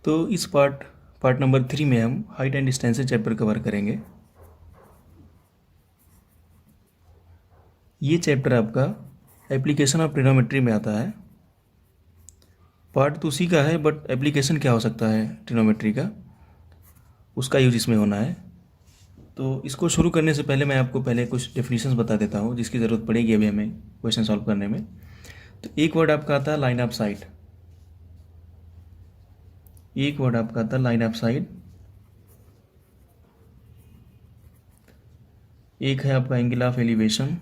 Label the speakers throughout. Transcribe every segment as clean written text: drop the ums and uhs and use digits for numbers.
Speaker 1: तो इस part number 3 में हम height and distances chapter cover करेंगे। ये चैप्टर आपका एप्लीकेशन ऑफ ट्रिग्नोमेट्री में आता है। पार्ट तो उसी का है, बट एप्लीकेशन क्या हो सकता है ट्रिग्नोमेट्री का, उसका यूज इसमें होना है। तो इसको शुरू करने से पहले मैं आपको पहले कुछ डेफिनेशंस बता देता हूँ जिसकी ज़रूरत पड़ेगी अभी हमें क्वेश्चन सॉल्व करने में। तो एक वर्ड आपका आता है लाइन ऑफ साइट। एक वर्ड आपका आता है लाइन ऑफ साइट। एक है आपका एंगल ऑफ एलिवेशन।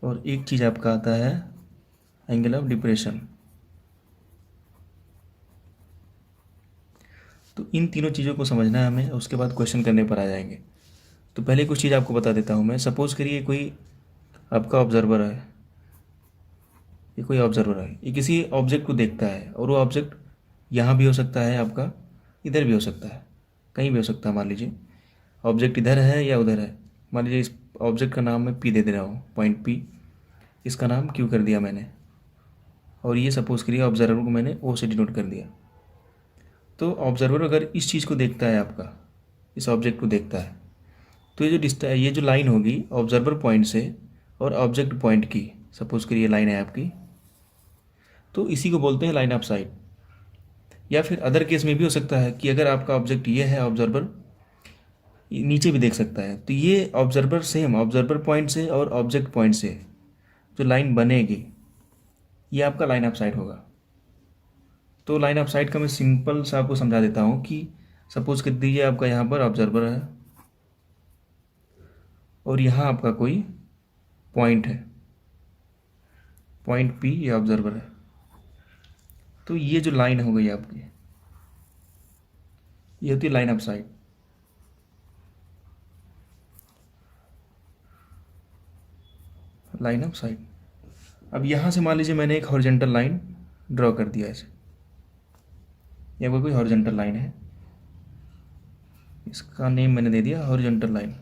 Speaker 1: और एक चीज़ आपका आता है एंगल ऑफ डिप्रेशन। तो इन तीनों चीज़ों को समझना है हमें, उसके बाद क्वेश्चन करने पर आ जाएंगे। तो पहले कुछ चीज़ आपको बता देता हूँ मैं। सपोज़ करिए कोई आपका ऑब्जर्वर है, ये कोई ऑब्जर्वर है, ये किसी ऑब्जेक्ट को देखता है और वो ऑब्जेक्ट यहाँ भी हो सकता है, आपका इधर भी हो सकता है, कहीं भी हो सकता है। मान लीजिए ऑब्जेक्ट इधर है या उधर है। मान लीजिए इस ऑब्जेक्ट का नाम मैं पी दे दे रहा हूँ, पॉइंट पी, इसका नाम क्यू कर दिया मैंने, और ये सपोज़ करिए ऑब्जर्वर को मैंने ओ से डिनोट कर दिया। तो ऑब्जर्वर अगर इस चीज़ को देखता है, आपका इस ऑब्जेक्ट को देखता है, तो ये जो लाइन होगी ऑब्जर्वर पॉइंट से और ऑब्जेक्ट पॉइंट की, सपोज़ करिए लाइन है आपकी, तो इसी को बोलते हैं लाइन ऑफ साइट। या फिर अदर केस में भी हो सकता है कि अगर आपका ऑब्जेक्ट ये है, ऑब्जर्वर नीचे भी देख सकता है, तो ये ऑब्जर्वर सेम ऑब्जर्वर पॉइंट से और ऑब्जेक्ट पॉइंट से जो लाइन बनेगी ये आपका लाइन ऑफ साइट होगा। तो लाइन ऑफ साइट का मैं सिंपल सा आपको समझा देता हूँ कि सपोज कर दीजिए आपका यहाँ पर ऑब्जर्वर है और यहाँ आपका कोई पॉइंट है, पॉइंट पी, ये ऑब्जर्वर है। तो ये जो लाइन हो गई आपकी, ये होती है line of site. Line of site. अब यहाँ से मान लीजिए मैंने एक हॉरिजॉन्टल लाइन ड्रॉ कर दिया ऐसे, यहाँ पर कोई हॉरिजॉन्टल लाइन है, इसका नेम मैंने दे दिया हॉरिजॉन्टल लाइन।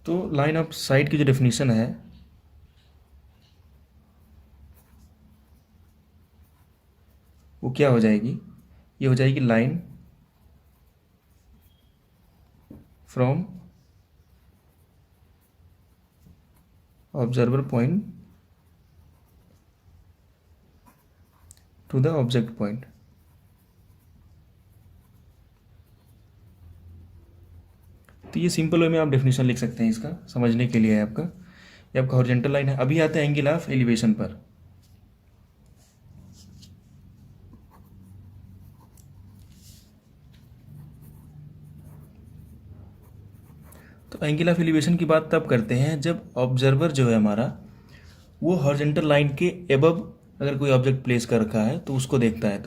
Speaker 1: तो लाइन ऑफ साइट की जो डेफिनेशन है वो क्या हो जाएगी, ये हो जाएगी line from observer point two the object point. तो ये सिंपल वे में आप डेफिनेशन लिख सकते हैं, इसका समझने के लिए है आपका। ये आपका हॉरिजॉन्टल लाइन है। अभी आते हैं एंगल ऑफ एलिवेशन पर। तो एंगल ऑफ एलिवेशन की बात तब करते हैं जब ऑब्जर्वर जो है हमारा वो हॉरिजॉन्टल लाइन के एबव अगर कोई ऑब्जेक्ट प्लेस कर रखा है तो उसको देखता है।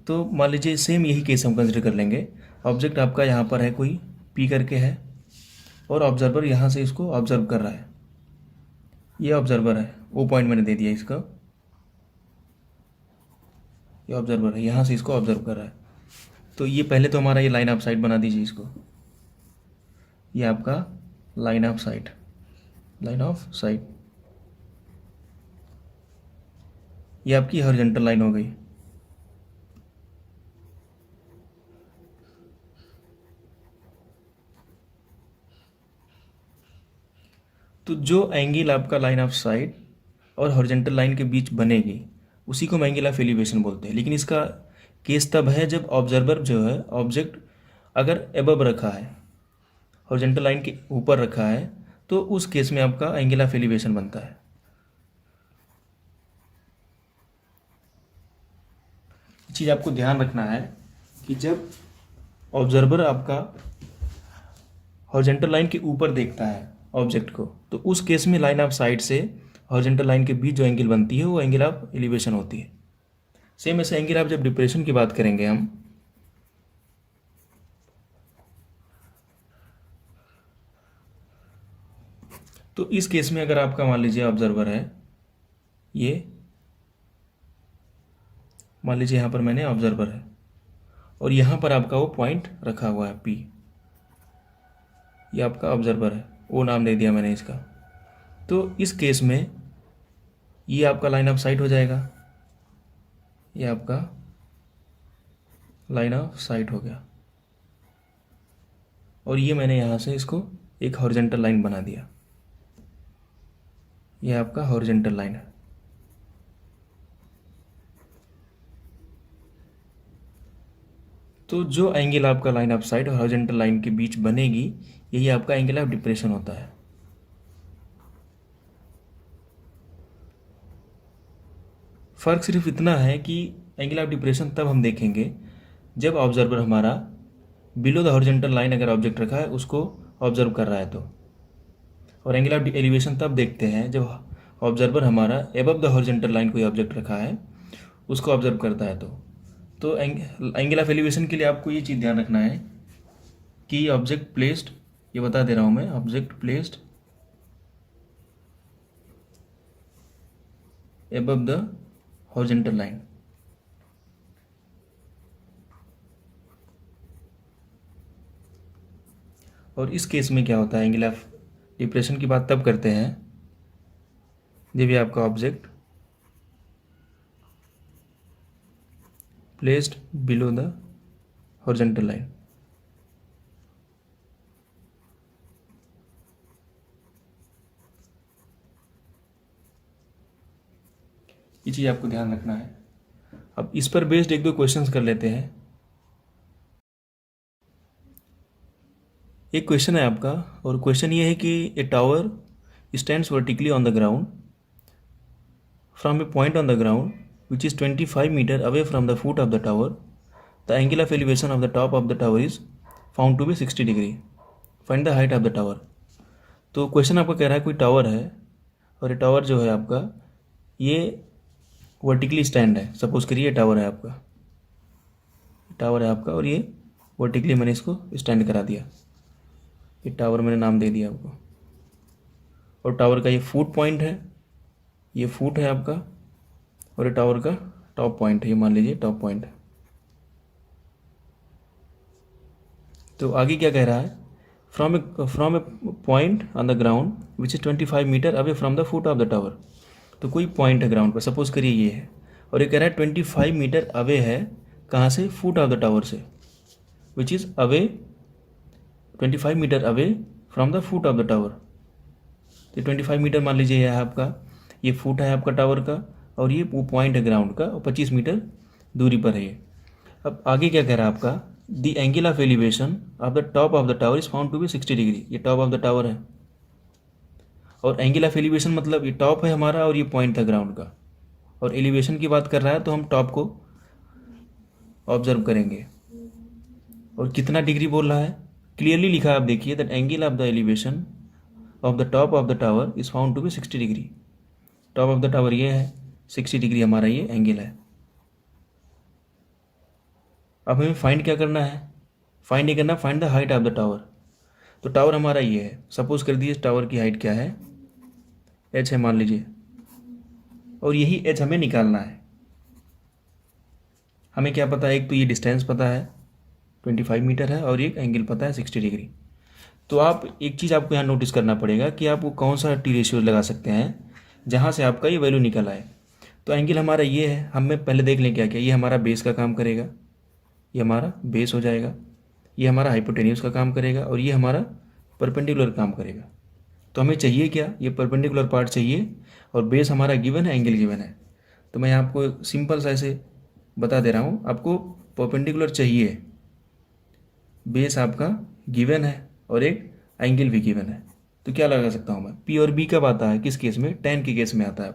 Speaker 1: तो मान लीजिए सेम यही केस हम कंसिडर कर लेंगे। ऑब्जेक्ट आपका यहाँ पर है, कोई पी करके है, और ऑब्जर्वर यहाँ से इसको ऑब्जर्व कर रहा है। ये ऑब्जर्वर है, वो पॉइंट मैंने दे दिया इसका, ये ऑब्जर्वर है, यहाँ से इसको ऑब्जर्व कर रहा है। तो ये पहले तो हमारा ये लाइन ऑफ साइट बना दीजिए इसको, ये आपका line of site, line of site, ये आपकी हॉरिजॉन्टल लाइन हो गई। तो जो एंगल आपका लाइन ऑफ साइट और हॉरिजॉन्टल लाइन के बीच बनेगी उसी को हम एंगल ऑफ एलिवेशन बोलते हैं। लेकिन इसका केस तब है जब ऑब्जर्वर जो है ऑब्जेक्ट अगर एबव रखा है, हॉरिजॉन्टल लाइन के ऊपर रखा है, तो उस केस में आपका एंगल ऑफ एलिवेशन बनता है। चीज़ आपको ध्यान रखना है कि जब ऑब्जर्वर आपका हॉरिजॉन्टल लाइन के ऊपर देखता है ऑब्जेक्ट को, तो उस केस में लाइन ऑफ साइट से हॉरिजॉन्टल लाइन के बीच जो एंगल बनती है वो एंगल ऑफ एलिवेशन होती है। सेम ऐसे एंगल ऑफ जब डिप्रेशन की बात करेंगे हम, तो इस केस में अगर आपका मान लीजिए ऑब्जर्वर है, ये मान लीजिए यहाँ पर मैंने ऑब्जर्वर है और यहाँ पर आपका वो पॉइंट रखा हुआ है पी, ये आपका ऑब्जर्वर है, वो नाम दे दिया मैंने इसका। तो इस केस में ये आपका लाइन ऑफ साइट हो जाएगा, ये आपका लाइन ऑफ साइट हो गया, और ये मैंने यहाँ से इसको एक हॉरिजेंटल लाइन बना दिया, ये आपका हॉरिजेंटल लाइन है। तो जो एंगल आपका लाइन ऑफ साइट और हॉरिजेंटल लाइन के बीच बनेगी, यही आपका एंगल ऑफ डिप्रेशन होता है। फ़र्क सिर्फ इतना है कि एंगल ऑफ डिप्रेशन तब हम देखेंगे जब ऑब्जर्वर हमारा बिलो द हॉरिजेंटल लाइन अगर ऑब्जेक्ट रखा है उसको ऑब्जर्व कर रहा है तो, और एंगल ऑफ एलिवेशन तब देखते हैं जब ऑब्जर्वर हमारा एबव द हॉरिजेंटल लाइन कोई ऑब्जेक्ट रखा है उसको ऑब्जर्व करता है तो एंगल ऑफ एलिवेशन के लिए आपको ये चीज़ ध्यान रखना है कि ऑब्जेक्ट प्लेस्ड, ये बता दे रहा हूँ मैं, object placed above the horizontal line. और इस केस में क्या होता है, एंगल ऑफ डिप्रेशन की बात तब करते हैं जब ये आपका object placed below the horizontal line. ये चीज़ आपको ध्यान रखना है। अब इस पर बेस्ड एक दो क्वेश्चंस कर लेते हैं। एक क्वेश्चन है आपका, और क्वेश्चन ये है कि a tower stands vertically on the ground from a point on the ground which is 25 metre away from the foot of the tower. The angle of elevation of the top of the tower is found to be 60 degree. Find the height of the tower. तो question आपका कह रहा है कोई tower है, और ये tower जो है आपका ये वर्टिकली स्टैंड है। सपोज करिए टावर है आपका, टावर है आपका, और ये वर्टिकली मैंने इसको स्टैंड करा दिया, ये टावर मैंने नाम दे दिया आपको। और टावर का ये फुट पॉइंट है, ये फुट है आपका, और ये टावर का टॉप पॉइंट है, ये मान लीजिए टॉप पॉइंट है। तो आगे क्या कह रहा है, from a point on the ground which is 25 metre away from the foot of the tower. तो कोई पॉइंट है ग्राउंड पर, सपोज करिए ये है, और ये कह रहा है 25 मीटर अवे है, कहाँ से, फुट ऑफ द टावर से, which is away 25 metre away from the foot of the tower. तो 25 मीटर मान लीजिए यह है आपका, ये फुट है आपका टावर का, और ये वो पॉइंट है ग्राउंड का, और 25 मीटर दूरी पर है ये। अब आगे क्या कह रहा है आपका, the angle of elevation of the top of the tower is found to be 60 degree. ये टॉप ऑफ द टावर है, और एंगल ऑफ एलिवेशन मतलब ये टॉप है हमारा और ये पॉइंट था ग्राउंड का, और एलिवेशन की बात कर रहा है तो हम टॉप को ऑब्जर्व करेंगे। और कितना डिग्री बोल रहा है, क्लियरली लिखा है, आप देखिए, that angle of the elevation of the top of the tower is found to be 60 degree. Top of the tower ये है, 60 डिग्री हमारा ये एंगल है। अब हमें फाइंड क्या करना है, फाइंड ये करना, find the height of the tower. तो टावर हमारा ये है, सपोज कर दिए टावर की हाइट क्या है, h है मान लीजिए, और यही h हमें निकालना है। हमें क्या पता है, एक तो ये डिस्टेंस पता है 25 मीटर है, और एक एंगल पता है 60 डिग्री। तो आप एक चीज़ आपको यहाँ नोटिस करना पड़ेगा कि आप वो कौन सा टी रेशियो लगा सकते हैं जहाँ से आपका ये वैल्यू निकल आए। तो एंगल हमारा ये है, हमें पहले देख लें क्या क्या, ये हमारा बेस का काम करेगा, ये हमारा बेस हो जाएगा, ये हमारा हाइपोटेन्यूज का काम करेगा, और ये हमारा परपेंडिकुलर काम करेगा। तो हमें चाहिए क्या, ये परपेंडिकुलर पार्ट चाहिए, और बेस हमारा गिवन है, एंगल गिवन है। तो मैं आपको सिंपल सा ऐसे बता दे रहा हूँ, आपको परपेंडिकुलर चाहिए, बेस आपका गिवन है, और एक एंगल भी गिवन है। तो क्या लगा सकता हूँ मैं, पी और बी कब आता है, किस केस में, टेन के केस में आता है।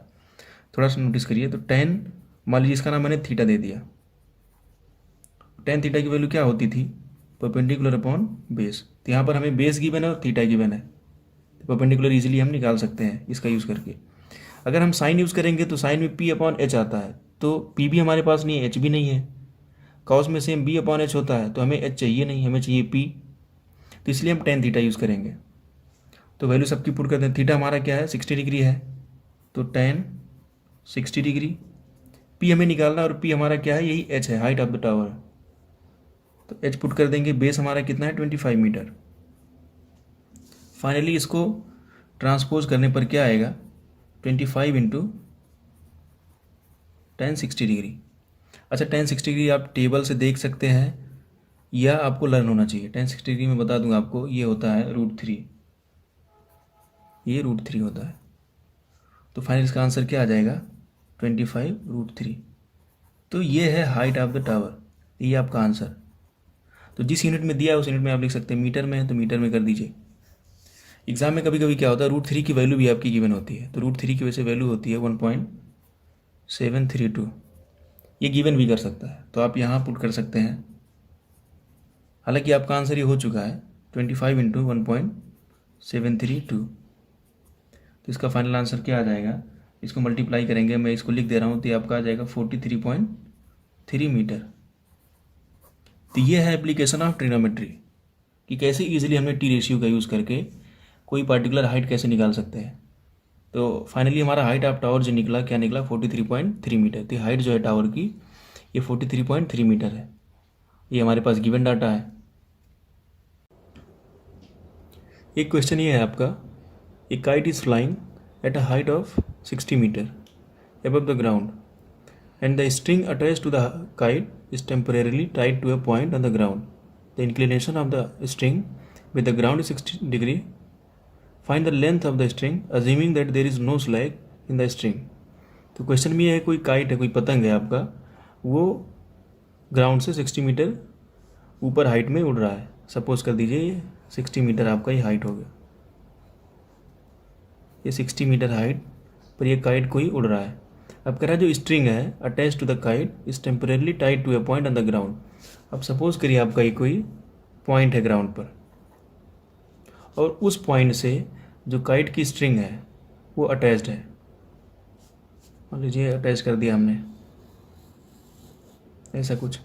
Speaker 1: थोड़ा सा नोटिस करिए, तो टेन मान लीजिए इसका नाम मैंने थीटा दे दिया। टेन थीटा की वैल्यू क्या होती थी, परपेंडिकुलर अपॉन बेस। तो यहाँ पर हमें बेस गिवन है और थीटा गिवन है, तो परपेंडिकुलर इजीली हम निकाल सकते हैं इसका यूज़ करके। अगर हम साइन यूज़ करेंगे तो साइन में पी अपॉन एच आता है, तो पी भी हमारे पास नहीं है, एच भी नहीं है। कॉस में सेम बी अपॉन एच होता है, तो हमें एच चाहिए नहीं, हमें चाहिए पी, तो इसलिए हम टेन थीटा यूज़ करेंगे। तो वैल्यू सबकी पुट करते हैं, थीटा हमारा क्या है, 60 डिग्री है, तो टेन 60 डिग्री। पी हमें निकालना, और पी हमारा क्या है, यही एच है, हाइट ऑफ द टावर। तो एच पुट कर देंगे, बेस हमारा कितना है 25 मीटर, फाइनली इसको ट्रांसपोज करने पर क्या आएगा, 25 इंटू टेन 60 डिग्री। अच्छा, 1060 डिग्री आप टेबल से देख सकते हैं या आपको लर्न होना चाहिए। 1060 डिग्री मैं बता दूंगा आपको, ये होता है √3, ये √3 होता है। तो फाइनल इसका आंसर क्या आ जाएगा, 25 √3। तो ये है हाइट ऑफ द टावर, ये आपका आंसर। तो जिस यूनिट में दिया है उस यूनिट में आप लिख सकते हैं, मीटर में है तो मीटर में कर दीजिए। एग्जाम में कभी कभी क्या होता है, √3 की वैल्यू भी आपकी गिवन होती है, तो √3 की वैसे वैल्यू होती है 1.732, ये गिवन भी कर सकता है, तो आप यहाँ पुट कर सकते हैं। हालांकि आपका आंसर ये हो चुका है 25 इंटू 1.732। तो इसका फाइनल आंसर क्या आ जाएगा, इसको मल्टीप्लाई करेंगे, मैं इसको लिख दे रहा हूँ, तो ये आपका आ जाएगा 43.3 मीटर। तो ये है एप्लीकेशन ऑफ ट्रिग्नोमेट्री कि कैसे इजीली हमें टी रेशियो का यूज़ करके कोई पर्टिकुलर हाइट कैसे निकाल सकते हैं। तो फाइनली हमारा हाइट ऑफ टावर जो निकला, क्या निकला, 43.3 मीटर। तो हाइट जो है टावर की ये 43.3 मीटर है। ये हमारे पास गिवन डाटा है। एक क्वेश्चन ये है आपका, a kite is flying at a height of 60 metre above the ground and the string attached to the kite is temporarily tied to a point on the ground. The inclination of the string with the ground is 60 degree. Find the length of the string assuming that there is no slack in the string. तो question में ये है, कोई kite है, कोई पतंग है आपका, वो ग्राउंड से 60 मीटर ऊपर हाइट में उड़ रहा है। सपोज कर दीजिए ये 60 मीटर आपका ये हाइट हो गया, ये 60 मीटर हाइट पर ये काइट कोई उड़ रहा है। अब कह रहा है जो स्ट्रिंग है attach to the kite is temporarily tied to a point on the ground. अब सपोज करिए आपका ये कोई पॉइंट है ग्राउंड पर, और उस पॉइंट से जो काइट की स्ट्रिंग है वो अटैच्ड है। मान लीजिए अटैच कर दिया हमने ऐसा कुछ,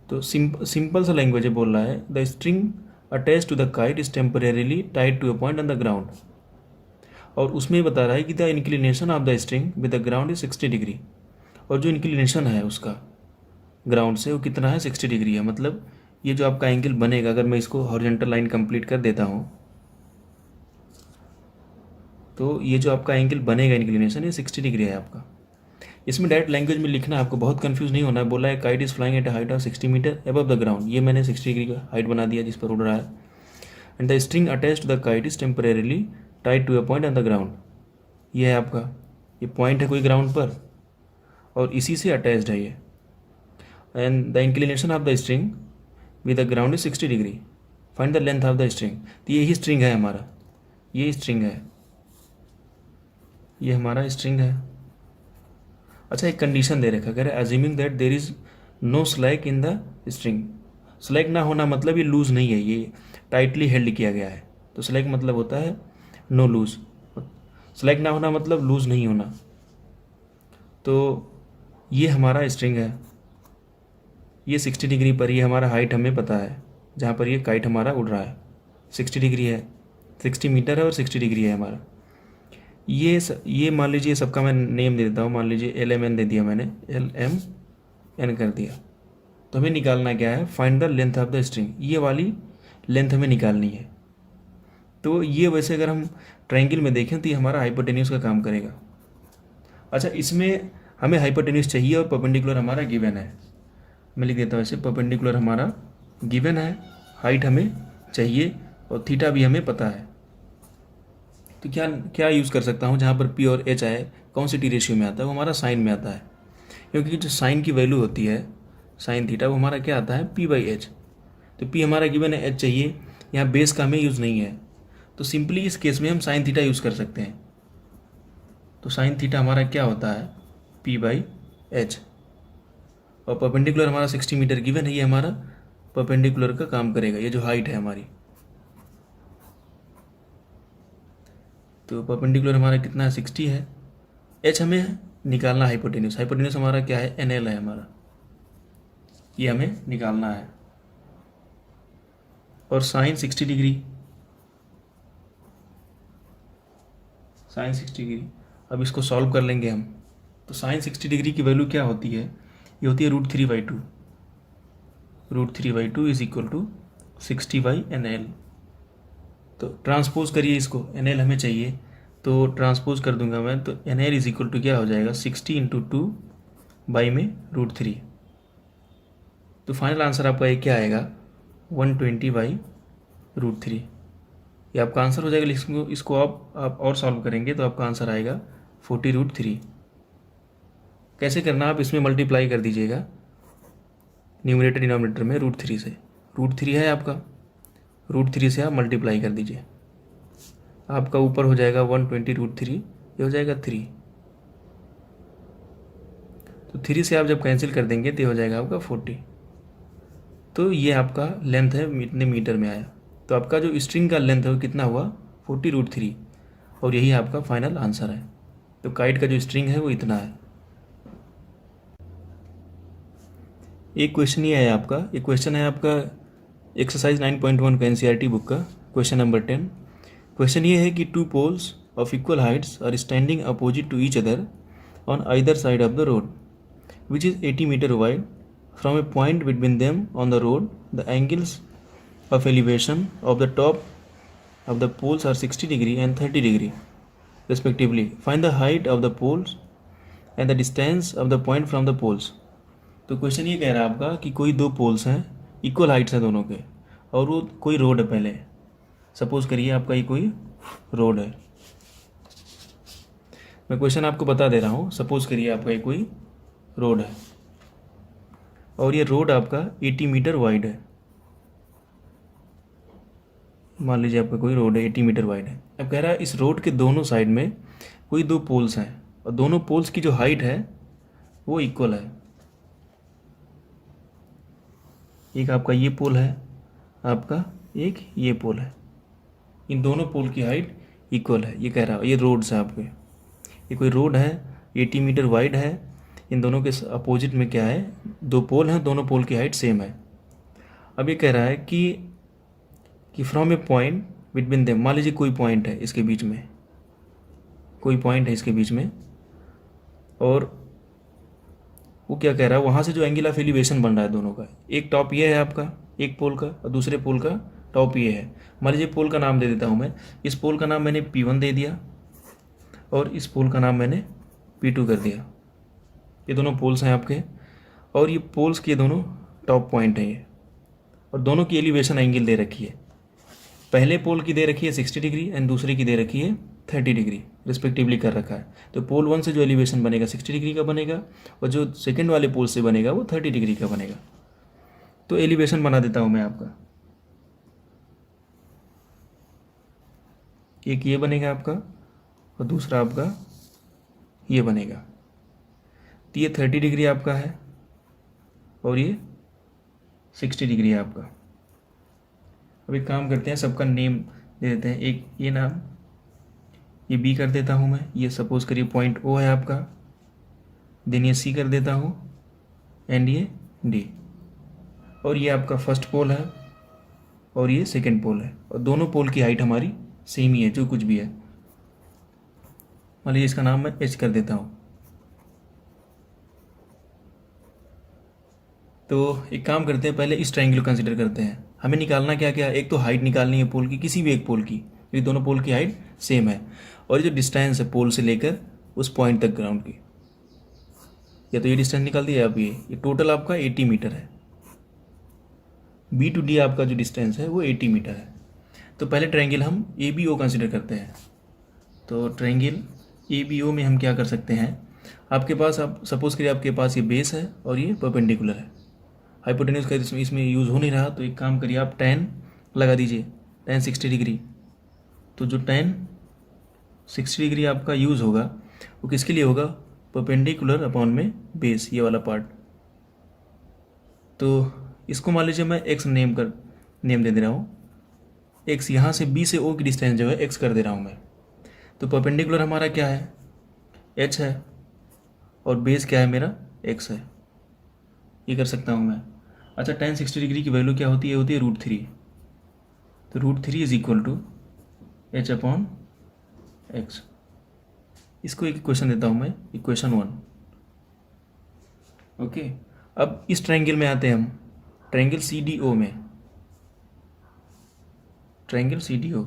Speaker 1: तो सिंपल सा लैंग्वेज है, बोल रहा है the string attach to the kite is temporarily tied to a point on the ground. और उसमें बता रहा है कि the inclination of the string with the ground is 60 degree, और जो इंक्लिनेशन है उसका ग्राउंड से वो कितना है, 60 डिग्री है। मतलब ये जो आपका एंगल बनेगा, अगर मैं इसको हॉरिजॉन्टल लाइन कंप्लीट कर देता हूँ तो ये जो आपका एंगल बनेगा इंक्लिनेशन, ये 60 डिग्री है आपका। इसमें डायरेक्ट लैंग्वेज में लिखना है, आपको बहुत कंफ्यूज नहीं होना है। बोला है kite is flying at height of 60 metre above the ground, ये मैंने 60 डिग्री का हाइट बना दिया जिस पर उड़ रहा है। And the string attach to the kite is temporarily tied to a point on the ground, ये है आपका, ये पॉइंट है कोई ग्राउंड पर और इसी से अटैच्ड है ये। And the inclination of the string with the ground is 60 degree. Find the length of the string. तो यही स्ट्रिंग है हमारा, ये स्ट्रिंग है, ये हमारा स्ट्रिंग है। अच्छा, एक कंडीशन दे रखा है, assuming that there is no slack in the string. Slack ना होना मतलब ये लूज नहीं है, ये टाइटली हेल्ड किया गया है। तो स्लैक मतलब होता है नो लूज, स्लैक ना होना मतलब लूज नहीं होना। तो ये हमारा स्ट्रिंग है, ये 60 डिग्री पर, ये हमारा हाइट हमें पता है जहाँ पर ये काइट हमारा उड़ रहा है, 60 डिग्री है, 60 मीटर है और 60 डिग्री है हमारा। ये मान लीजिए सबका मैं नेम दे देता हूँ, मान लीजिए LMN दे दिया मैंने, LMN कर दिया। तो हमें निकालना क्या है, find the length of the string, ये वाली लेंथ हमें निकालनी है। तो ये वैसे अगर हम ट्रायंगल में देखें तो ये हमारा हाइपोटेन्यूज का काम करेगा। अच्छा, इसमें हमें हाइपोटेन्यूज चाहिए और परपेंडिकुलर हमारा गिवन है। मैं लिख देता हूँ ऐसे, परपेंडिकुलर हमारा गिवन है, हाइट हमें चाहिए और थीटा भी हमें पता है। तो क्या क्या यूज़ कर सकता हूँ, जहाँ पर P और H आए, कौन सी टी रेशियो में आता है, वो हमारा साइन में आता है। क्योंकि जो साइन की वैल्यू होती है साइन थीटा, वो हमारा क्या आता है, P/H। तो P हमारा गिवन है, H चाहिए, यहाँ बेस का हमें यूज़ नहीं है। तो सिंपली इस केस में हम साइन थीटा यूज़ कर सकते हैं। तो साइन थीटा हमारा क्या होता है, P/H। और परपेंडिकुलर हमारा 60 मीटर गिवन है, ये हमारा परपेंडिकुलर का काम करेगा, ये जो हाइट है हमारी। तो परपेंडिकुलर हमारा कितना है, 60 है। H हमें निकालना हाइपोटेन्यूज, हाइपोटेन्यूज हमारा क्या है, NL है हमारा, ये हमें निकालना है। और साइन 60 डिग्री, साइन 60 डिग्री, अब इसको सॉल्व कर लेंगे हम। तो साइन 60 डिग्री की वैल्यू क्या होती है, ये होती है √3/2, √3/2 इज इक्वल टू 60/NL। तो ट्रांसपोज करिए इसको, एन एल हमें चाहिए तो ट्रांसपोज कर दूंगा मैं, तो n l is equal to क्या हो जाएगा 60 इंटू 2 बाई में √3। तो फाइनल आंसर आपका ये क्या आएगा 120 बाई √3। ये आपका आंसर हो जाएगा। इसको आप और सॉल्व करेंगे तो आपका आंसर आएगा 40√3। कैसे करना, आप इसमें मल्टीप्लाई कर दीजिएगा न्यूमरेटर डिनोमिनेटर में √3 से। √3 है आपका, √3 से आप मल्टीप्लाई कर दीजिए, आपका ऊपर हो जाएगा 120√3, ये हो जाएगा 3। तो 3 से आप जब कैंसिल कर देंगे तो ये हो जाएगा आपका 40। तो ये आपका लेंथ है, इतने मीटर में आया। तो आपका जो स्ट्रिंग का लेंथ है वो कितना हुआ 40√3, और यही आपका फाइनल आंसर है। तो काइट का जो स्ट्रिंग है वो इतना है। एक क्वेश्चन ये है आपका, ये क्वेश्चन है आपका एक्सरसाइज 9.1 का एनसीईआरटी बुक का क्वेश्चन नंबर 10। क्वेश्चन ये है कि 2 poles of equal heights are standing opposite to each other on either side of the road which is 80 metre wide. From a point between them on the road the angles of elevation of the top of the poles are 60 degree and 30 degree respectively. Find the height of the poles and the distance of the point from the poles. तो question ये कह रहा है आपका कि कोई 2 poles हैं, equal Heights हैं दोनों के, और वो कोई रोड है। पहले सपोज करिए आपका ये कोई रोड है। मैं क्वेश्चन आपको बता दे रहा हूँ। सपोज करिए आपका ये कोई रोड है और ये रोड आपका 80 मीटर वाइड है। मान लीजिए आपका कोई रोड है 80 मीटर वाइड है। अब कह रहा है इस रोड के दोनों साइड में कोई 2 पोल्स हैं और दोनों पोल्स की जो हाइट है वो इक्वल है। एक आपका ये पोल है, आपका एक ये पोल है, इन दोनों पोल की हाइट इक्वल है। ये कह रहा है ये रोड्स है आपके, ये कोई रोड है 80 मीटर वाइड है, इन दोनों के अपोजिट में क्या है 2 पोल हैं, दोनों पोल की हाइट सेम है। अब ये कह रहा है कि from a point between them, मान लीजिए कोई पॉइंट है इसके बीच में, कोई पॉइंट है इसके बीच में, और वो क्या कह रहा है वहाँ से जो एंगल ऑफ एलिवेशन बन रहा है दोनों का, एक टॉप ये है आपका एक पोल का और दूसरे पोल का टॉप ये है। मान लीजिए पोल का नाम दे देता हूँ मैं, इस पोल का नाम मैंने P1 दे दिया और इस पोल का नाम मैंने P2 कर दिया। ये दोनों पोल्स हैं आपके और ये पोल्स के दोनों टॉप पॉइंट हैं ये, और दोनों की एलिवेशन एंगल दे रखी है। पहले पोल की दे रखी है 60 डिग्री एंड दूसरे की दे रखी है 30 डिग्री रिस्पेक्टिवली कर रखा है। तो पोल 1 से जो एलिवेशन बनेगा 60 डिग्री का बनेगा और जो सेकंड वाले पोल से बनेगा वो 30 डिग्री का बनेगा। तो एलिवेशन बना देता हूँ मैं आपका, एक ये बनेगा आपका और दूसरा आपका ये बनेगा। तो ये 30 डिग्री आपका है और ये 60 डिग्री है आपका। अब एक काम करते हैं, सबका नेम दे देते हैं। एक ये नाम ये B कर देता हूँ मैं, ये सपोज करिए पॉइंट O है आपका, देन ये C कर देता हूँ एंड ये D, और ये आपका फर्स्ट पोल है और ये सेकंड पोल है, और दोनों पोल की हाइट हमारी सेम ही है जो कुछ भी है। मान लीजिए इसका नाम मैं H कर देता हूँ। तो एक काम करते हैं, पहले इस ट्रायंगल को कंसीडर करते हैं। हमें निकालना क्या क्या है, एक तो हाइट निकालनी है पोल की, किसी भी एक पोल की, क्योंकि दोनों पोल की हाइट सेम है, और ये जो डिस्टेंस है पोल से लेकर उस पॉइंट तक ग्राउंड की, या तो ये डिस्टेंस निकाल दिया आप, ये टोटल आपका 80 मीटर है। B to D आपका जो डिस्टेंस है वो 80 मीटर है। तो पहले ट्रायंगल हम ABO कंसीडर करते हैं। तो ट्रायंगल ABO में हम क्या कर सकते हैं, आपके पास आप सपोज करिए आपके पास ये बेस है और ये परपेंडिकुलर है। हाइपोटेन्यूज का इसमें यूज़ हो नहीं रहा, तो एक काम करिए आप tan लगा दीजिए, tan 60 डिग्री। तो जो tan 60 डिग्री आपका यूज़ होगा वो किसके लिए होगा, परपेंडिकुलर अपॉन में बेस, ये वाला पार्ट। तो इसको मान लीजिए मैं x नेम दे दे रहा हूँ, x यहाँ से B से O की डिस्टेंस जो है x कर दे रहा हूँ मैं। तो परपेंडिकुलर हमारा क्या है h है और बेस क्या है मेरा x है, ये कर सकता हूँ मैं। अच्छा tan 60 डिग्री की वैल्यू क्या होती है, होती है √3। तो √3 is equal to h upon x। इसको एक इक्वेशन देता हूँ मैं, इक्वेशन 1। ओके, अब इस ट्रायंगल में आते हैं हम, ट्रायंगल CDO में, ट्रायंगल CDO।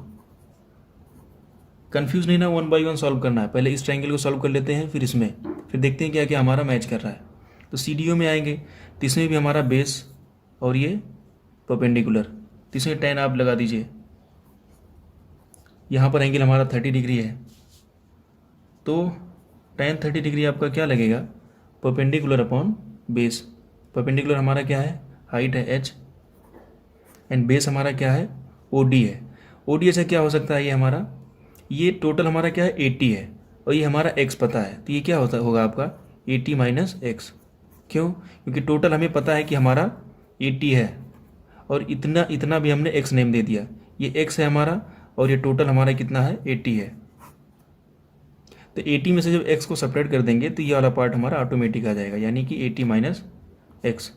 Speaker 1: कन्फ्यूज़ नहीं ना, 1 बाई 1 सॉल्व करना है। पहले इस ट्रायंगल को सॉल्व कर लेते हैं, फिर इसमें, फिर देखते हैं क्या क्या हमारा मैच कर रहा है। तो CDO में आएंगे तो इसमें भी हमारा बेस और ये परपेंडिकुलर, तो इसमें tan आप लगा दीजिए। यहाँ पर एंगल हमारा 30 डिग्री है, तो tan 30 डिग्री आपका क्या लगेगा, परपेंडिकुलर अपॉन बेस। परपेंडिकुलर हमारा क्या है, हाइट है h, एंड बेस हमारा क्या है, OD है। OD से क्या हो सकता है, ये हमारा, ये टोटल हमारा क्या है 80 है, और ये हमारा x पता है, तो ये क्या होता होगा आपका 80 माइनस एक्स। क्यों, क्योंकि टोटल हमें पता है कि हमारा 80 है, और इतना इतना भी हमने x नेम दे दिया, ये x है हमारा, और ये टोटल हमारा कितना है 80 है। तो 80 में से जब x को सेपरेट कर देंगे तो ये वाला पार्ट हमारा ऑटोमेटिक आ जाएगा, यानी कि 80 माइनस एक्स।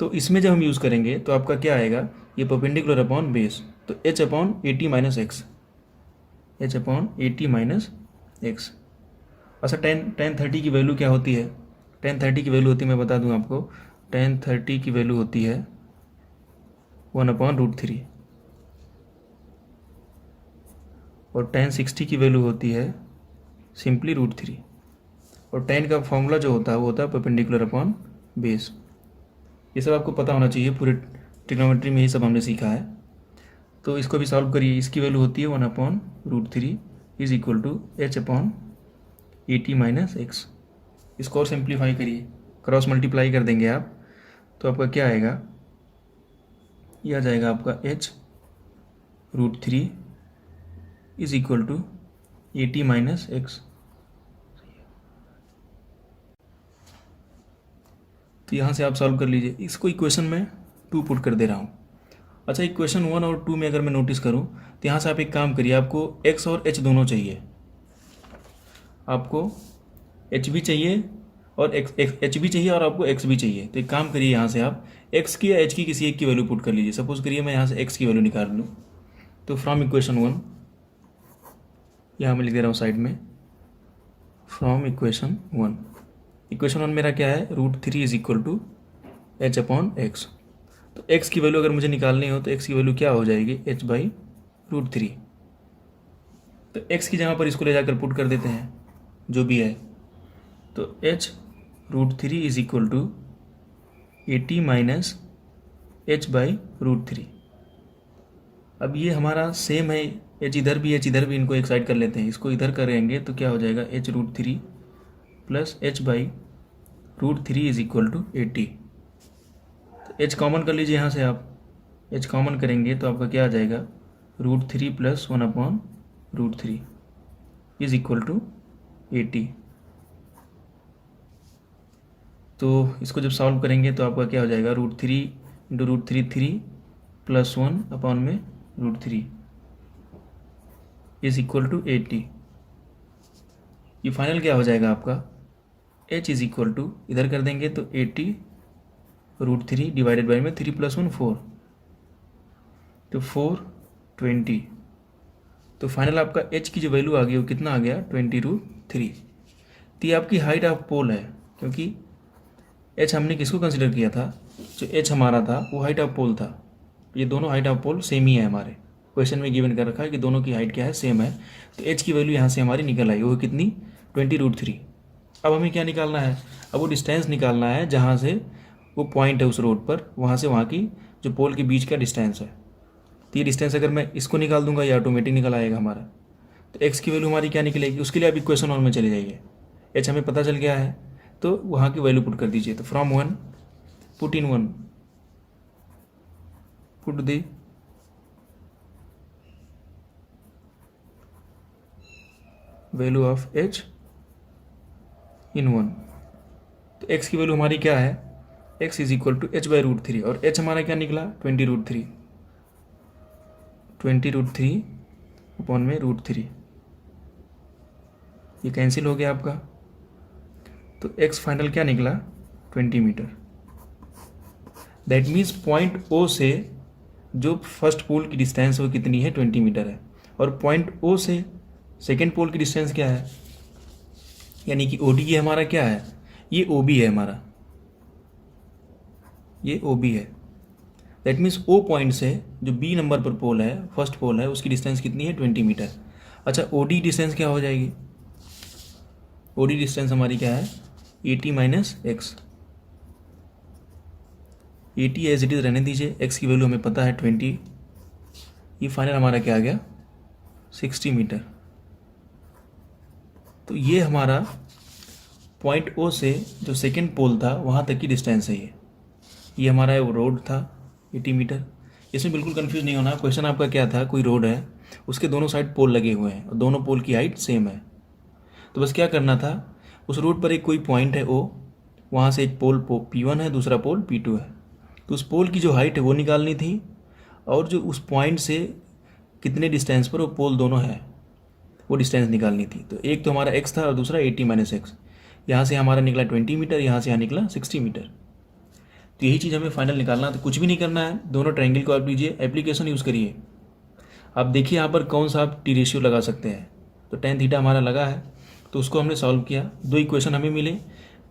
Speaker 1: तो इसमें जब हम यूज़ करेंगे तो आपका क्या आएगा, ये परपेंडिकुलर अपॉन बेस, तो h upon 80 minus x, h upon 80 minus x. अच्छा, tan 30 की वैल्यू क्या होती है, tan 30 की वैल्यू होती है, मैं बता दूं आपको, tan 30 की वैल्यू होती है 1/√3, और tan 60 की वैल्यू होती है सिंपली √3, और tan का फॉर्मूला जो होता है वो होता है परपेंडिकुलर अपॉन बेस। ये सब आपको पता होना चाहिए, पूरे ट्रिग्नोमेट्री में ही सब हमने सीखा है। तो इसको भी सॉल्व करिए, इसकी वैल्यू होती है 1/√3 is equal to h upon 80 minus x. इसको और सिंप्लीफाई करिए, क्रॉस मल्टीप्लाई कर देंगे आप, तो आपका क्या आएगा, ये आ जाएगा आपका h√3 is equal to 80 minus x. तो यहाँ से आप सॉल्व कर लीजिए। इसको इक्वेशन में 2 पुट कर दे रहा हूँ। अच्छा, इक्वेशन 1 और 2 में अगर मैं नोटिस करूँ तो यहाँ से आप एक काम करिए, आपको x और h दोनों चाहिए, आपको h भी चाहिए और h भी चाहिए और आपको x भी चाहिए। तो एक काम करिए, यहाँ से आप x की या h की किसी एक की वैल्यू पुट कर लीजिए। सपोज करिए मैं यहाँ से x की वैल्यू निकाल लूँ, तो फ्रॉम इक्वेशन 1, यहाँ मैं लिख दे रहा हूँ साइड में, फ्रॉम इक्वेशन 1, इक्वेशन 1 मेरा क्या है, √3 is equal to h upon x. तो x की वैल्यू अगर मुझे निकालनी हो तो x की वैल्यू क्या हो जाएगी, h/√3। तो x की जगह पर इसको ले जाकर पुट कर देते हैं, जो भी है, तो h√3 is equal to 80 minus h/√3। अब ये हमारा सेम है, h इधर भी h इधर भी, इनको एक साइड कर लेते हैं, इसको इधर करेंगे तो क्या हो जाएगा, h√3 plus h/√3 is equal to 80। तो h कॉमन कर लीजिए, यहाँ से आप h कॉमन करेंगे तो आपका क्या आ जाएगा, √3 प्लस 1/√3 इज इक्वल टू 80। तो इसको जब सॉल्व करेंगे तो आपका क्या हो जाएगा, √3 into √3 3 plus 1/√3 is equal to 80। ये फाइनल क्या हो जाएगा आपका, h इज इक्वल टू, इधर कर देंगे तो 80 √3 डिवाइडेड बाई में 3 प्लस 1 4, तो 420। तो फाइनल आपका h की जो वैल्यू आ गई वो कितना आ गया, 20√3। तो ये आपकी हाइट ऑफ पोल है, क्योंकि h हमने किसको कंसिडर किया था, जो h हमारा था वो हाइट ऑफ पोल था। ये दोनों हाइट ऑफ पोल सेम ही है, हमारे क्वेश्चन में गिवन कर रखा है कि दोनों की हाइट क्या है, सेम है। तो h की वैल्यू यहाँ से हमारी निकल आई, वो कितनी, 20√3। अब हमें क्या निकालना है, अब वो डिस्टेंस निकालना है जहाँ से वो पॉइंट है उस रोड पर, वहाँ से वहाँ की जो पोल के बीच का डिस्टेंस है। तो ये डिस्टेंस अगर मैं इसको निकाल दूंगा ये ऑटोमेटिक निकल आएगा हमारा। तो x की वैल्यू हमारी क्या निकलेगी, उसके लिए आप इक्वेशन 1 में चले जाइए, h हमें पता चल गया है तो वहाँ की वैल्यू पुट कर दीजिए। तो from 1 put in 1, put the value of h इन 1। तो x की वैल्यू हमारी क्या है, x is equal to h/√3, और h हमारा क्या निकला, 20√3, 20√3 अपॉन में √3, ये कैंसिल हो गया आपका। तो x फाइनल क्या निकला, 20 metre. That means point O से जो फर्स्ट पोल की डिस्टेंस वो कितनी है, 20 मीटर है, और पॉइंट O से सेकेंड पोल की डिस्टेंस क्या है, यानी कि OD ये हमारा क्या है, ये OB है हमारा, ये OB है। दैट मीन्स ओ पॉइंट से जो बी नंबर पर पोल है, फर्स्ट पोल है, उसकी डिस्टेंस कितनी है? 20 मीटर। अच्छा, ओ डी डिस्टेंस क्या हो जाएगी? ओ डी डिस्टेंस हमारी क्या है? 80 minus x. 80 as it is रहने दीजिए, एक्स की वैल्यू हमें पता है 20। ये फाइनल हमारा क्या आ गया? 60 मीटर। तो ये हमारा पॉइंट ओ से जो सेकेंड पोल था वहाँ तक की डिस्टेंस है। ये हमारा वो रोड था 80 मीटर। इसमें बिल्कुल कंफ्यूज नहीं होना। क्वेश्चन आपका क्या था? कोई रोड है, उसके दोनों साइड पोल लगे हुए हैं और दोनों पोल की हाइट सेम है। तो बस क्या करना था, उस रोड पर एक कोई पॉइंट है ओ, वहाँ से एक पोल P1 है, दूसरा पोल P2 है। तो उस पोल की जो हाइट है वो निकालनी थी, और जो उस पॉइंट से कितने डिस्टेंस पर वो पोल दोनों है वो डिस्टेंस निकालनी थी। तो एक तो हमारा x था और दूसरा 80 माइनस एक्स। यहाँ से हमारा निकला 20 मीटर, यहाँ से यहाँ निकला 60 मीटर। तो यही चीज़ हमें फाइनल निकालना। तो कुछ भी नहीं करना है, दोनों ट्रायंगल को आप लीजिए, एप्लीकेशन यूज़ करिए। आप देखिए यहाँ पर कौन सा आप टी रेशियो लगा सकते हैं। तो tan थीटा हमारा लगा है, तो उसको हमने सॉल्व किया। दो इक्वेशन हमें मिले,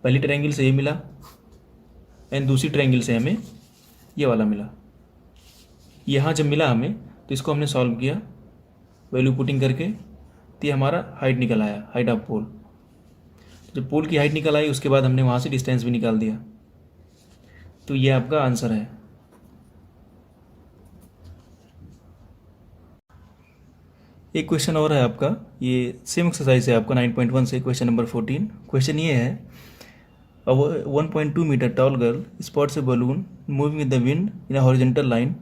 Speaker 1: पहली ट्रायंगल से ये मिला एंड दूसरी ट्रायंगल से हमें ये वाला मिला। यहाँ जब मिला हमें तो इसको हमने सॉल्व किया वैल्यू पुटिंग करके, तो ये हमारा हाइट निकल आया, हाइट ऑफ पोल। जब पोल की हाइट निकल आई उसके बाद हमने वहाँ से डिस्टेंस भी निकाल दिया। तो ये आपका आंसर है। एक क्वेश्चन और है आपका, ये सेम एक्सरसाइज है आपका 9.1 से, क्वेश्चन नंबर 14। क्वेश्चन ये है, a 1.2 meter tall girl spots a balloon moving with the wind in a horizontal line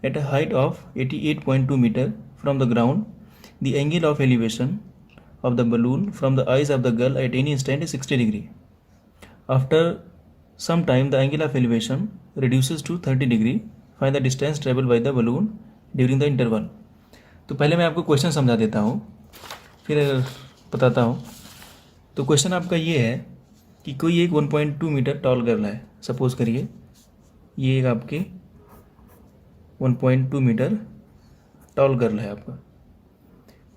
Speaker 1: at a height of 88.2 meter from the ground. The angle of elevation of the balloon from the eyes of the girl at any instant is 60 degree. After some time, the angle of elevation reduces to 30 degree. Find the distance traveled by the balloon during the interval. तो पहले मैं आपको question समझा देता हूँ, फिर बताता हूँ। तो क्वेश्चन आपका ये है कि कोई एक 1.2 मीटर टॉल गर्ल है, सपोज करिए ये एक आपके 1.2 मीटर टॉल गर्ल है आपका।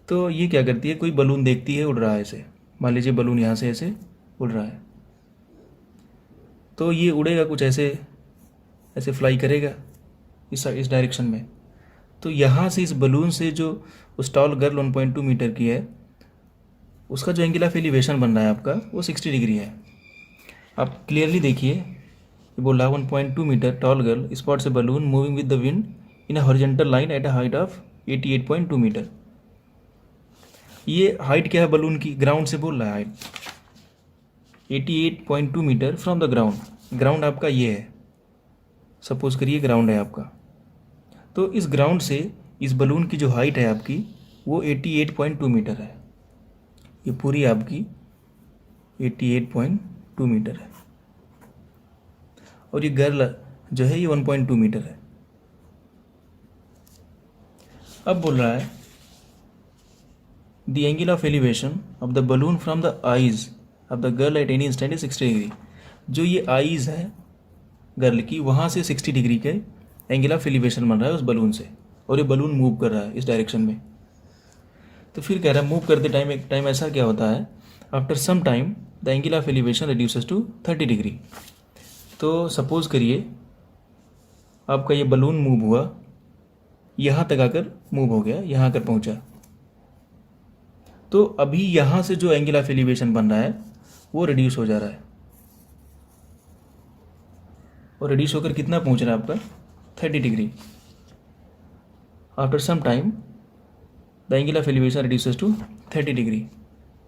Speaker 1: तो ये क्या करती है, कोई बलून देखती है उड़ रहा है ऐसे, मान लीजिए बलून यहाँ से ऐसे उड़ रहा है, तो ये उड़ेगा कुछ ऐसे, ऐसे फ्लाई करेगा इस डायरेक्शन में। तो यहाँ से इस बलून से जो उस टॉल गर्ल 1.2 मीटर की है उसका जो एंगल ऑफ एलिवेशन बन रहा है आपका वो 60 डिग्री है। आप क्लियरली देखिए, ये बोल रहा है 1.2 metre tall girl spots a balloon moving with the wind in a horizontal line at a height of 88.2 metre. ये हाइट क्या है बलून की? ग्राउंड से बोल रहा है height 88.2 metre from the ground. Ground आपका ये है, सपोज करिए ग्राउंड है आपका। तो इस ग्राउंड से इस बलून की जो हाइट है आपकी वो 88.2 मीटर है। ये पूरी आपकी 88.2 मीटर है, और ये गर्ल जो है ये 1.2 मीटर है। अब बोल रहा है the angle of elevation of the balloon from the eyes of the girl at any instant 60 degree. जो ये आईज है गर्ल की, वहाँ से 60 डिग्री के एंगल ऑफ एलिवेशन बन रहा है उस बलून से, और ये बलून मूव कर रहा है इस डायरेक्शन में। तो फिर कह रहा है मूव करते टाइम एक टाइम ऐसा क्या होता है, after some time the angle of elevation reduces to 30 degree. तो सपोज करिए आपका ये बलून मूव हुआ, यहाँ तक आकर मूव हो गया, यहाँ आकर पहुँचा। तो अभी यहाँ से जो एंगल ऑफ एलिवेशन बन रहा है वो रिड्यूस हो जा रहा है, और रिड्यूस होकर कितना पहुँच रहा है आपका 30 degree. After some time the angle of elevation reduces to 30 degree.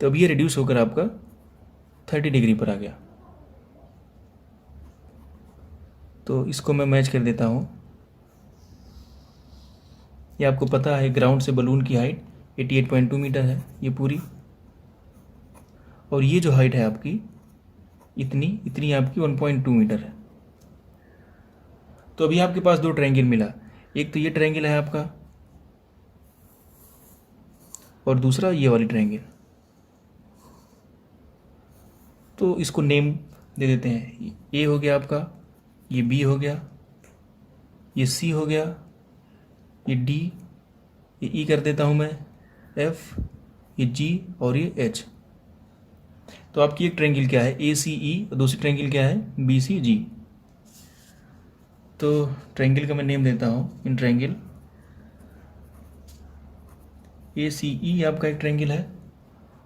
Speaker 1: तो अब ये रिड्यूस होकर आपका 30 डिग्री पर आ गया। तो इसको मैं मैच कर देता हूँ। ये आपको पता है ग्राउंड से बलून की हाइट 88.2 मीटर है ये पूरी, और ये जो हाइट है आपकी इतनी आपकी 1.2 मीटर है। तो अभी आपके पास दो ट्रायंगल मिला, एक तो ये ट्रायंगल है आपका और दूसरा ये वाली ट्रायंगल। तो इसको नेम दे देते हैं, ए हो गया आपका, ये बी हो गया, ये सी हो गया, ये डी, ये ई कर देता हूँ मैं, एफ, ये जी और ये एच। तो आपकी एक ट्रायंगल क्या है ए सी ई, और दूसरी ट्रायंगल क्या है बी सी जी। तो ट्रायंगल का मैं नेम देता हूँ, इन ट्रायंगल ACE आपका एक ट्रायंगल है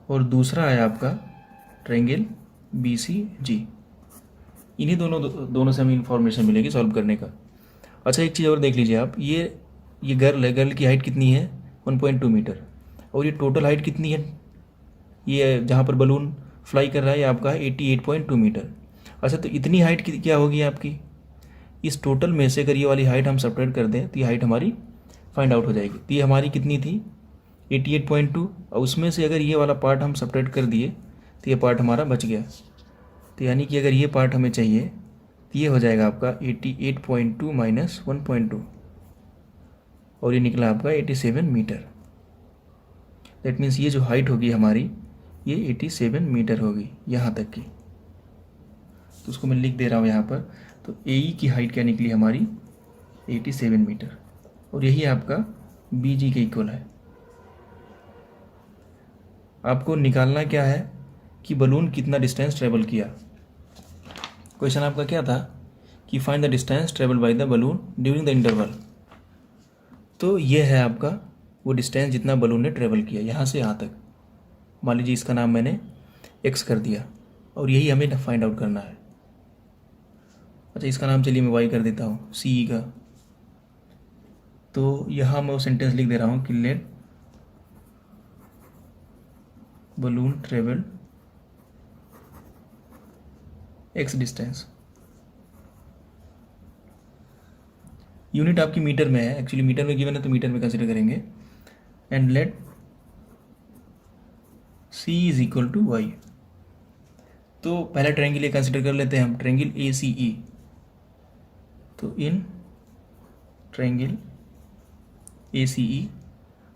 Speaker 1: और दूसरा है आपका ट्रायंगल BCG। इन्हीं दोनों से हमें इंफॉर्मेशन मिलेगी सॉल्व करने का। अच्छा एक चीज़ और देख लीजिए आप, ये गर्ल है, गर्ल की हाइट कितनी है 1.2 मीटर, और ये टोटल हाइट कितनी है, ये जहाँ पर बलून फ्लाई कर रहा है ये आपका है 88.2 मीटर। अच्छा तो इतनी हाइट क्या होगी आपकी, इस टोटल में से अगर ये वाली हाइट हम सेपरेट कर दें तो ये हाइट हमारी फाइंड आउट हो जाएगी। तो ये हमारी कितनी थी 88.2, और उसमें से अगर ये वाला पार्ट हम सेपरेट कर दिए तो ये पार्ट हमारा बच गया। तो यानी कि अगर ये पार्ट हमें चाहिए तो ये हो जाएगा आपका 88.2 माइनस 1.2, और ये निकला आपका 87 मीटर। दैट मीन्स ये जो हाइट होगी हमारी ये 87 मीटर होगी यहाँ तक की। तो उसको मैं लिख दे रहा हूँ यहाँ पर। तो AE की हाइट क्या निकली हमारी 87 मीटर, और यही आपका BG के इक्वल है। आपको निकालना क्या है कि बलून कितना डिस्टेंस ट्रेवल किया। क्वेश्चन आपका क्या था कि find the distance travel by the balloon during the interval. तो ये है आपका वो डिस्टेंस जितना बलून ने ट्रेवल किया यहाँ से यहाँ तक। मान लीजिए इसका नाम मैंने x कर दिया, और यही हमें फाइंड आउट करना है। अच्छा इसका नाम चलिए मैं y कर देता हूँ CE का। तो यहाँ मैं वो सेंटेंस लिख दे रहा हूँ कि let balloon travel x distance. Unit आपकी मीटर में है, एक्चुअली मीटर में गिवन है तो मीटर में कंसिडर करेंगे। And let C is equal to y। तो पहला ट्रायंगल ये कंसिडर कर लेते हैं हम, ट्रायंगल ACE। तो इन ट्रायंगल ACE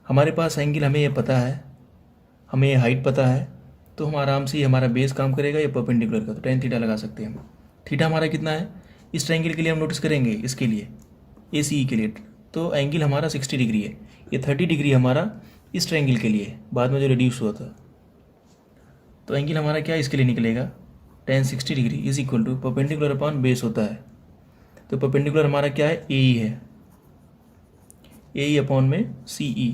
Speaker 1: हमारे पास एंगल हमें ये पता है, हमें ये हाइट पता है, तो हम आराम से हमारा बेस काम करेगा ये परपेंडिकुलर का, तो tan थीटा लगा सकते हैं हम। थीटा हमारा कितना है इस ट्रायंगल के लिए हम नोटिस करेंगे, इसके लिए ACE के लिए तो एंगल हमारा 60 डिग्री है। ये 30 डिग्री हमारा इस ट्रायंगल के लिए बाद में जो रिड्यूस हुआ था। तो एंगल हमारा क्या इसके लिए निकलेगा tan 60 degree is equal to perpendicular upon base होता है। तो परपेंडिकुलर हमारा क्या है AE है, AE अपॉन में CE।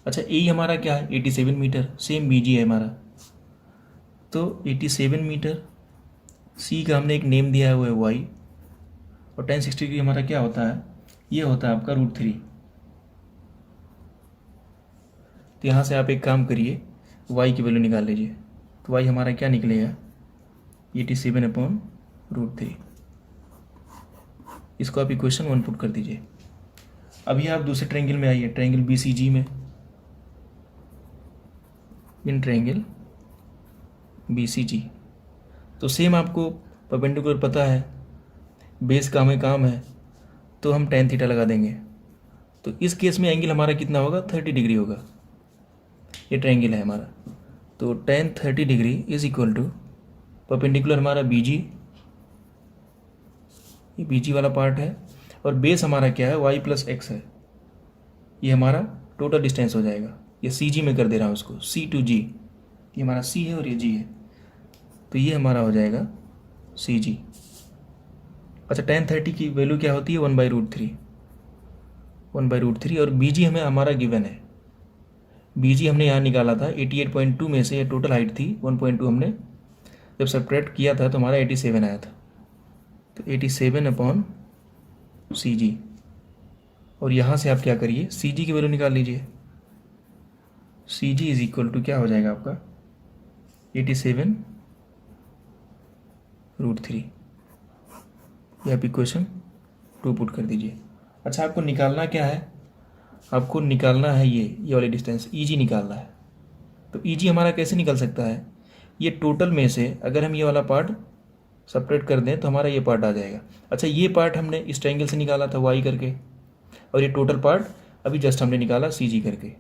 Speaker 1: अच्छा AE हमारा क्या है 87 मीटर, सेम BG है हमारा। तो 87 मीटर, C का हमने एक नेम दिया हुआ है y, और tan 60 डिग्री हमारा क्या होता है, ये होता है आपका √3। तो यहाँ से आप एक काम करिए y की वैल्यू निकाल लीजिए। तो y हमारा क्या निकलेगा 87 अपॉन √3। इसको आप इक्वेशन 1 पुट कर दीजिए। अभी आप दूसरे ट्रायंगल में आइए, ट्रायंगल BCG में। इन ट्रायंगल BCG तो सेम आपको परपेंडिकुलर पता है, बेस का हमें काम है, तो हम tan थीटा लगा देंगे। तो इस केस में एंगल हमारा कितना होगा 30 डिग्री होगा। ये ट्रायंगल है हमारा, तो tan 30 degree is equal to perpendicular हमारा BG, ये BG वाला पार्ट है, और बेस हमारा क्या है y प्लस x है। ये हमारा टोटल डिस्टेंस हो जाएगा, ये CG में कर दे रहा हूँ उसको, C to G। ये हमारा C है और ये G है, तो ये हमारा हो जाएगा CG। अच्छा tan 30 की वैल्यू क्या होती है 1/√3, 1/√3। और BG हमें हमारा गिवन है, BG हमने यहाँ निकाला था 88.2 में से, ये टोटल हाइट थी 1.2, हमने जब सब्ट्रैक्ट किया था तो हमारा 87 आया था। तो 87 अपॉन CG, और यहाँ से आप क्या करिए CG की वैल्यू निकाल लीजिए। CG इज इक्वल टू क्या हो जाएगा आपका 87√3। ये आप इक्वेशन 2 पुट कर दीजिए। अच्छा आपको निकालना क्या है, आपको निकालना है ये वाली डिस्टेंस EG निकालना है। तो EG हमारा कैसे निकल सकता है, ये टोटल में से अगर हम ये वाला पार्ट सेपरेट कर दें तो हमारा ये पार्ट आ जाएगा। अच्छा ये पार्ट हमने इस ट्रायंगल से निकाला था y करके, और ये टोटल पार्ट अभी जस्ट हमने निकाला CG करके।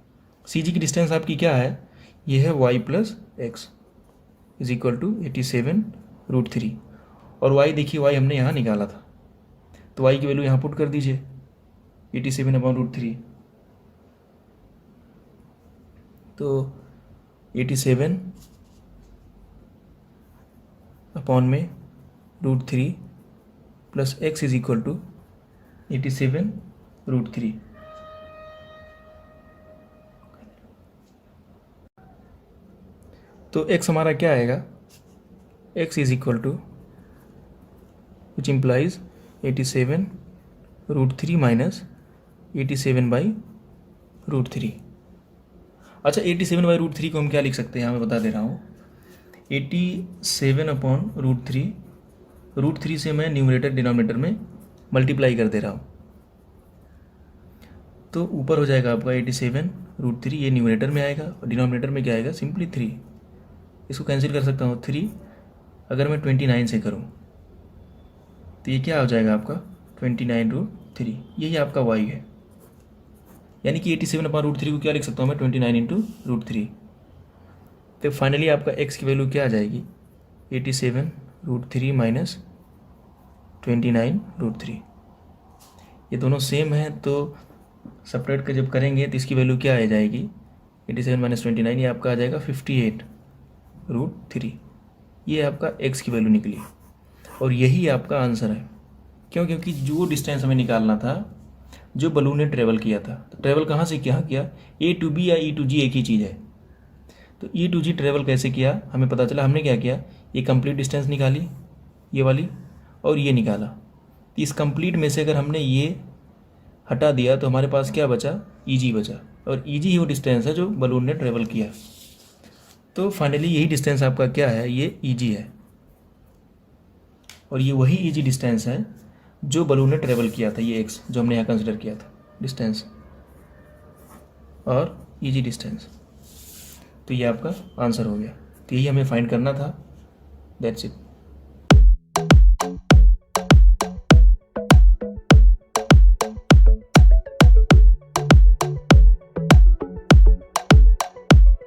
Speaker 1: CG की डिस्टेंस आपकी क्या है, ये है y plus x is equal to 87√3, और y देखिए y हमने यहाँ निकाला था, तो y की वैल्यू यहाँ पुट कर दीजिए 87/√3। तो 87 अपॉन में √3 plus x is equal to 87√3। तो x हमारा क्या आएगा, x is equal to which implies 87√3 minus 87/√3। अच्छा 87/√3 को हम क्या लिख सकते हैं, यहाँ मैं बता दे रहा हूँ। 87/√3, √3 से मैं न्यूमरेटर डिनोमिनेटर में मल्टीप्लाई कर दे रहा हूँ, तो ऊपर हो जाएगा आपका 87√3, ये न्यूमरेटर में आएगा और डिनोमिनेटर में क्या आएगा, सिंपली 3। इसको कैंसिल कर सकता हूँ 3, अगर मैं 29 से करूँ तो ये क्या हो जाएगा आपका 29√3, यही आपका y है। यानी कि 87/√3 को क्या लिख सकता हूँ मैं, 29 × √3। तो फाइनली आपका x की वैल्यू क्या आ जाएगी, 87√3 माइनस 29√3। ये दोनों सेम है तो सेपरेट कर जब करेंगे तो इसकी वैल्यू क्या आ जाएगी, 87 माइनस 29, ये आपका आ जाएगा 58√3। ये आपका x की वैल्यू निकली और यही आपका आंसर है। क्यों, क्योंकि जो डिस्टेंस हमें निकालना था, जो बलून ने ट्रेवल किया था, तो ट्रेवल कहाँ से क्या किया, A to B या E to G एक ही चीज़ है। तो E to G ट्रेवल कैसे किया हमें पता चला, हमने क्या किया, ये कंप्लीट डिस्टेंस निकाली ये वाली और ये निकाला। तो इस कंप्लीट में से अगर हमने ये हटा दिया तो हमारे पास क्या बचा, EG बचा, और EG ही वो डिस्टेंस है जो बलून ने ट्रेवल किया। तो फाइनली यही डिस्टेंस आपका क्या है, ये EG है, और ये वही EG डिस्टेंस है जो बलून ने ट्रेवल किया था, ये x जो हमने यहाँ कंसिडर किया था डिस्टेंस और EG डिस्टेंस। तो ये आपका आंसर हो गया। तो यही हमें फाइंड करना था, दैट्स इट।